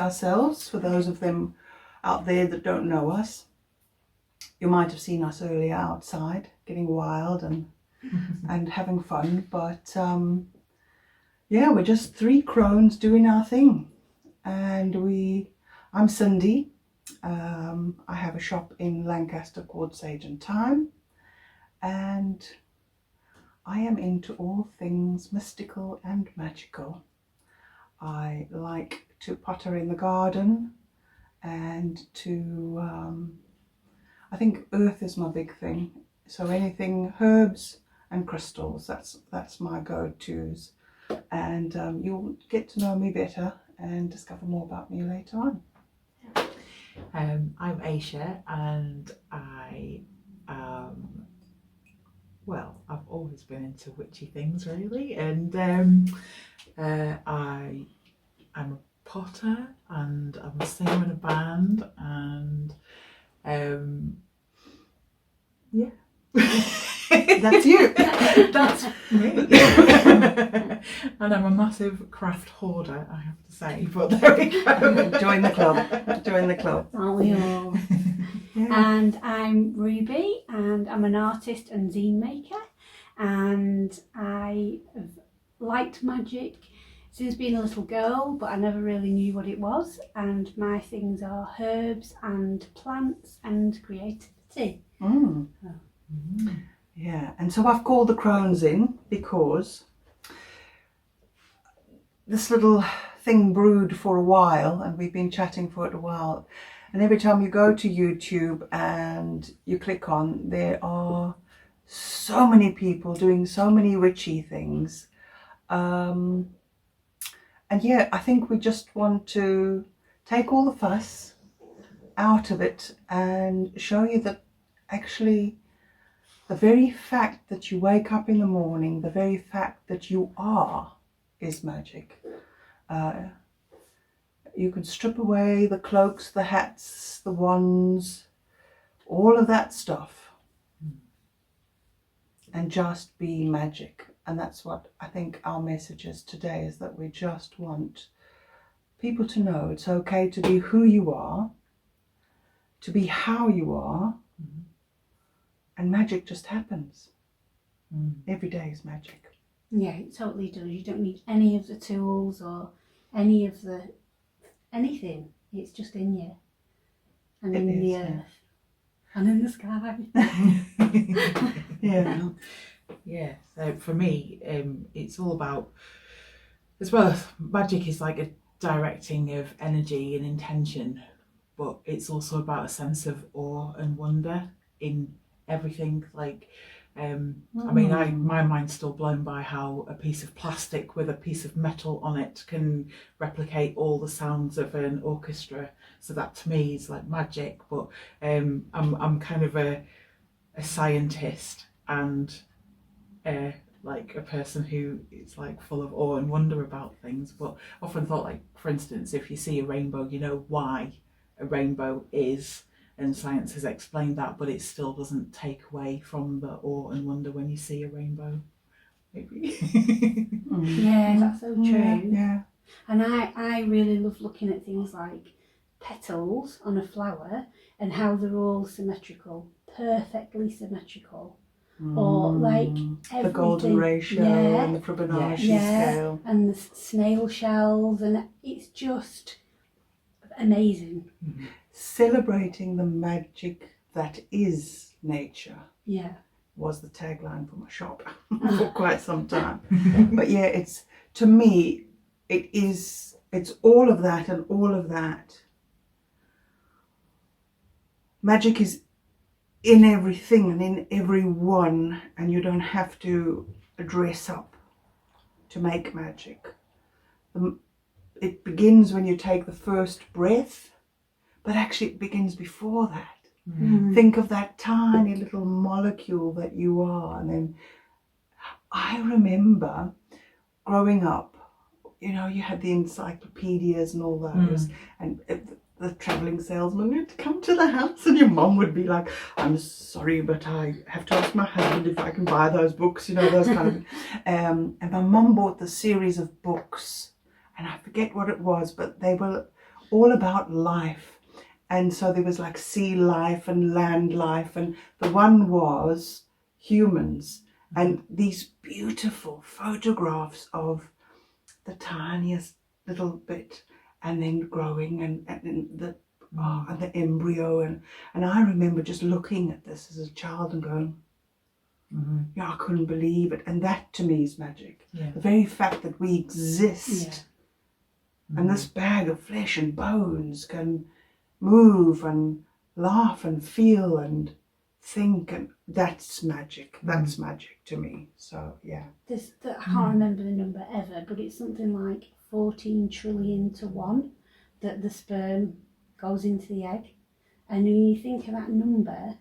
ourselves. For those of them out there that don't know us, you might have seen us earlier outside getting wild and having fun, but yeah, we're just three crones doing our thing. And I'm Cindy. I have a shop in Lancaster called Sage and Thyme, and I am into all things mystical and magical. I like to potter in the garden and I think earth is my big thing. So anything herbs and crystals, that's my go-tos. And you'll get to know me better and discover more about me later on. I'm Aisha, and I've always been into witchy things really, and I'm a potter and I'm a singer in a band, and yeah. That's you. That's me. And I'm a massive craft hoarder, I have to say, but there we go. Join the club. Join the club. Aren't we all? Yeah. And I'm Ruby, and I'm an artist and zine maker, and I have liked magic since being a little girl, but I never really knew what it was, and my things are herbs and plants and creativity. Mm. Yeah, and so I've called the Crones in because this little thing brewed for a while, and we've been chatting for a while, and every time you go to YouTube and you click on, there are so many people doing so many witchy things, and yeah, I think we just want to take all the fuss out of it and show you that actually the very fact that you wake up in the morning, the very fact that you are, is magic. You can strip away the cloaks, the hats, the wands, all of that stuff, and just be magic. And that's what I think our message is today, is that we just want people to know it's okay to be who you are, to be how you are, and magic just happens. Every day is magic. Yeah, it totally does. You don't need any of the tools or any of anything. It's just in you and in the earth and in the sky. Yeah. Yeah, so for me, it's all about, as well, magic is like a directing of energy and intention, but it's also about a sense of awe and wonder in everything. Like, I mean, my mind's still blown by how a piece of plastic with a piece of metal on it can replicate all the sounds of an orchestra. So that to me is like magic. But I'm kind of a scientist and like a person who is like full of awe and wonder about things. But often thought, like, for instance, if you see a rainbow, you know why a rainbow is. And science has explained that, but it still doesn't take away from the awe and wonder when you see a rainbow. Maybe. Yeah, that's so true. Yeah. And I really love looking at things like petals on a flower and how they're all symmetrical, perfectly symmetrical. Or like everything. The golden ratio and the Fibonacci scale. And the snail shells, and it's just amazing. Celebrating the magic that is nature. Yeah. Was the tagline for my shop for quite some time. But yeah, it's, to me, it's all of that and all of that. Magic is in everything and in everyone, and you don't have to dress up to make magic. It begins when you take the first breath, but actually it begins before that. Think of that tiny little molecule that you are. And then I remember growing up, you know, you had the encyclopedias and all those, and the travelling salesman would come to the house and your mum would be like, I'm sorry, but I have to ask my husband if I can buy those books, you know, those kind of and my mum bought the series of books, and I forget what it was, but they were all about life. And so there was like sea life and land life, and the one was humans, and these beautiful photographs of the tiniest little bit, and then growing, and the embryo, and I remember just looking at this as a child and going, yeah, I couldn't believe it. And that to me is magic. Yeah. The very fact that we exist, and this bag of flesh and bones can move and laugh and feel and think, and that's magic. That's magic to me. So yeah. I can't remember the number ever, but it's something like 14 trillion to 1 that the sperm goes into the egg. And when you think of that number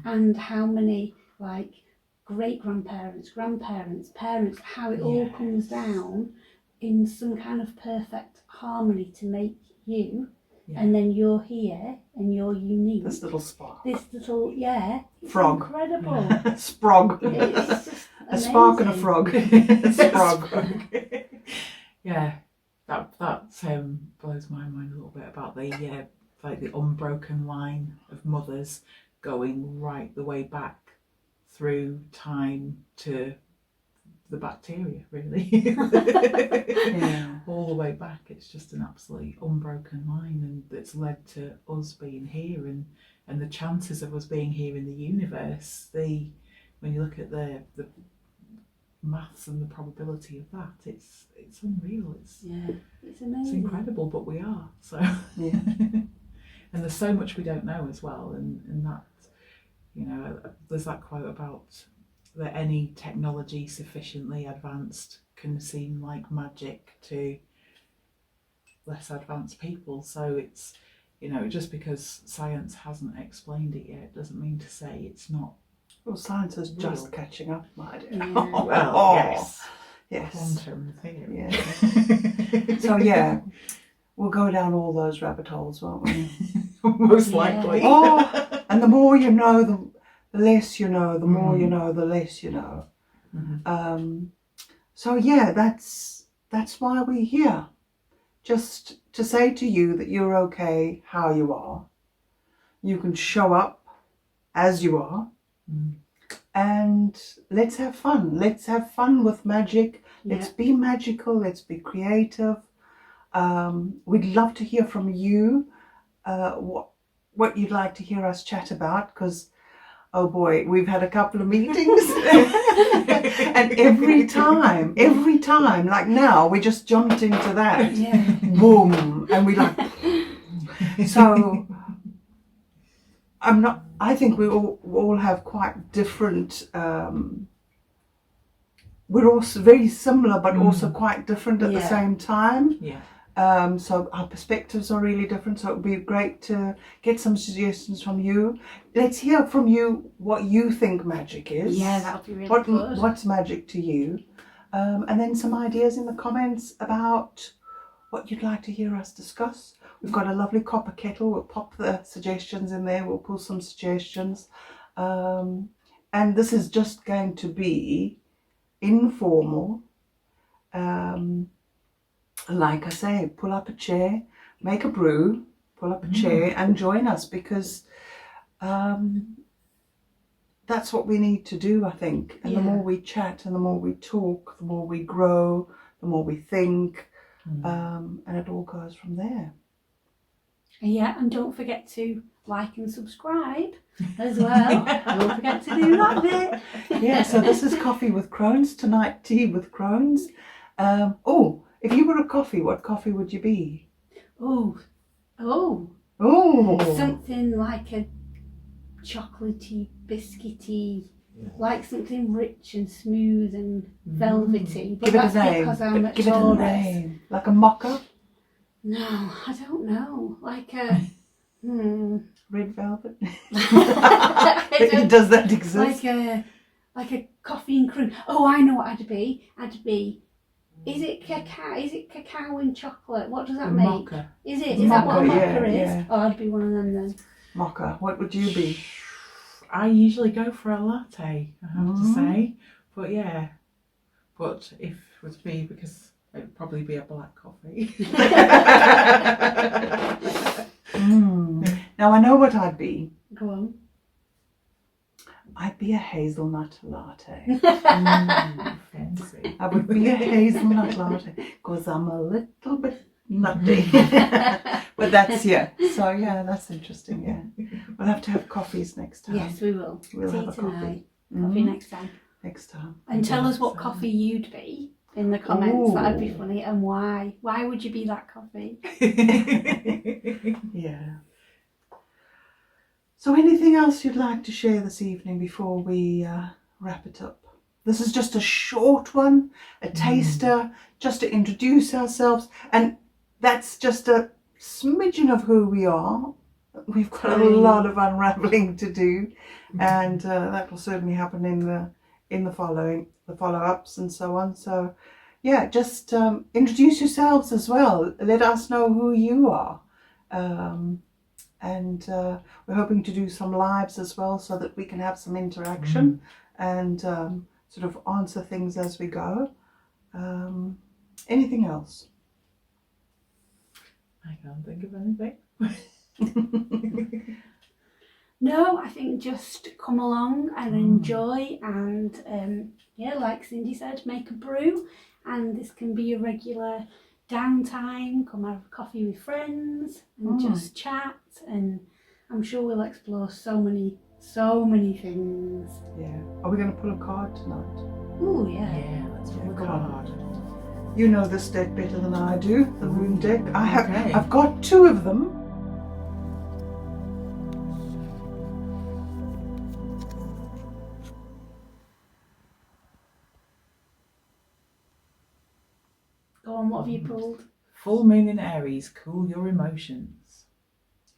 and how many like great-grandparents, grandparents, parents, how it all comes down in some kind of perfect harmony to make you, and then you're here and you're unique. This little spark. This little, it's frog. Incredible. Sprog. It's just a spark and a frog. A sprog. Yeah, that blows my mind a little bit about the like the unbroken line of mothers going right the way back through time to the bacteria, really. All the way back. It's just an absolutely unbroken line, and it's led to us being here, and the chances of us being here in the universe, when you look at the maths and the probability of that, it's unreal. It's amazing. It's incredible, but we are. So and there's so much we don't know as well, and that, there's that quote about that any technology sufficiently advanced can seem like magic to less advanced people. So it's, just because science hasn't explained it yet doesn't mean to say it's not. Well, science is just catching up, my dear. Yes. Quantum theory. Yeah. So we'll go down all those rabbit holes, won't we? Most likely. And the more you know, the less you know. The more you know, the less you know. So that's why we're here. Just to say to you that you're okay how you are. You can show up as you are. And let's have fun. Let's have fun with magic. Let's be magical. Let's be creative. We'd love to hear from you what you'd like to hear us chat about, because oh boy, we've had a couple of meetings and every time, like now, we just jumped into that. Boom. And we like, so I think we all have quite different, we're also very similar, but also quite different at the same time. So our perspectives are really different. So it would be great to get some suggestions from you. Let's hear from you what you think magic is. Yeah, that would be really good. What's magic to you? And then some ideas in the comments about what you'd like to hear us discuss. We've got a lovely copper kettle. We'll pop the suggestions in there. We'll pull some suggestions. And this is just going to be informal. Like I say, pull up a chair, make a brew, pull up a chair and join us, because that's what we need to do, I think. And the more we chat and the more we talk, the more we grow, the more we think, and it all goes from there. And don't forget to like and subscribe as well. Don't forget to do that bit. So this is Coffee with Crones, tonight tea with Crones. If you were a coffee, what coffee would you be? Something like a chocolatey, biscuity, like something rich and smooth and velvety. But give it that's a name. because I'm a give it a name. Like a mocha? No, I don't know. Like a red velvet? Does that exist? Like a coffee and cream. Oh, I know what I'd be. Is it cacao? Is it cacao and chocolate? What does that make? Mocha. Is it? Is that what a mocha is? Yeah. Oh, I'd be one of them then. Mocha. What would you be? I usually go for a latte, I have to say. But if it was me, because It'd probably be a black coffee. Now I know what I'd be. Go on. I'd be a hazelnut latte. Fancy. I would be a hazelnut latte because I'm a little bit nutty. But that's, so that's interesting, We'll have to have coffees next time. Yes, we will. We'll Tea have a tonight. coffee. Coffee next time. Next time. And tell us what coffee you'd be in the comments. That'd be funny. And why? Why would you be that coffee? Yeah. So anything else you'd like to share this evening before we wrap it up? This is just a short one, a taster, just to introduce ourselves. And that's just a smidgen of who we are. We've got a lot of unraveling to do. And that will certainly happen in the follow-ups and so on. So just introduce yourselves as well. Let us know who you are. And we're hoping to do some lives as well so that we can have some interaction and sort of answer things as we go. Anything else? I can't think of anything. No, I think just come along and enjoy and like Cindy said, make a brew, and this can be a regular downtime. Come have a coffee with friends and just chat, and I'm sure we'll explore so many things. Yeah. Are we going to pull a card tonight? Oh yeah. Yeah, let's pull a come card. You know this deck better than I do, the moon deck. Okay. I've got 2 of them. Go on, what have you pulled? Full moon in Aries, cool your emotions.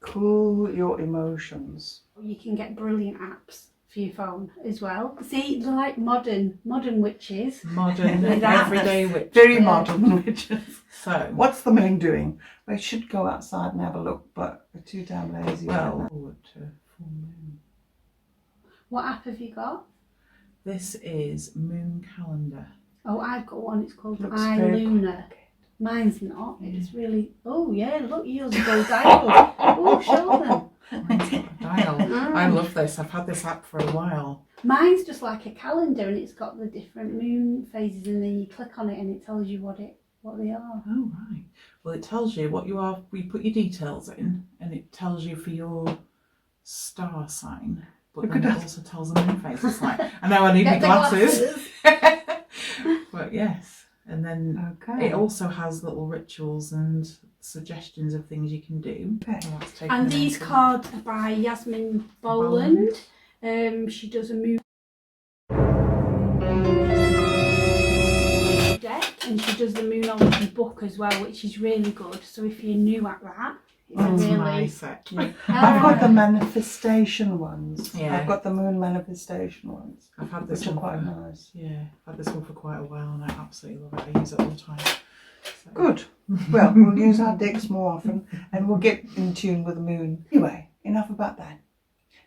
Cool your emotions. You can get brilliant apps for your phone as well. See, they're like modern witches. Modern, With apps. everyday witch. Very modern witches. So, What's the moon doing? We should go outside and have a look, but we're too damn lazy. well, forward to full moon. What app have you got? This is Moon Calendar. Oh, I've got one. It's called Looks very iLuna. Mine's not. It's really. Oh yeah, look, yours is all dialed. Oh, show them. Mine's got a dial. I love this. I've had this app for a while. Mine's just like a calendar, and it's got the different moon phases, and then you click on it, and it tells you what they are. Oh, right. Well, it tells you what you are. We put your details in, and it tells you for your star sign. But Look then at it also tells the moon phase. It's like, I know I need my Get the glasses. But yes. And then it also has little rituals and suggestions of things you can do. Okay. So that's taken And them these into- cards are by Yasmin Boland. She does a moon deck, and she does the Moonology book as well, which is really good. So if you're new at that, it's That's really my set. I've got the manifestation ones. Yeah. I've got the moon manifestation ones, I've had this which are one quite for, nice. yeah, I've had this one for quite a while and I absolutely love it. I use it all the time. So. Good. Well, we'll use our decks more often and we'll get in tune with the moon. Anyway, enough about that.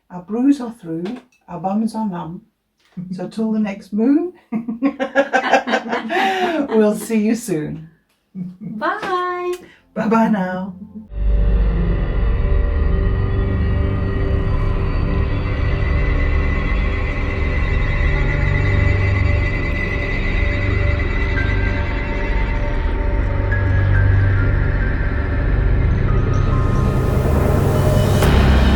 Our brews are through, our bums are numb. So till the next moon, we'll see you soon. Bye. Bye bye now.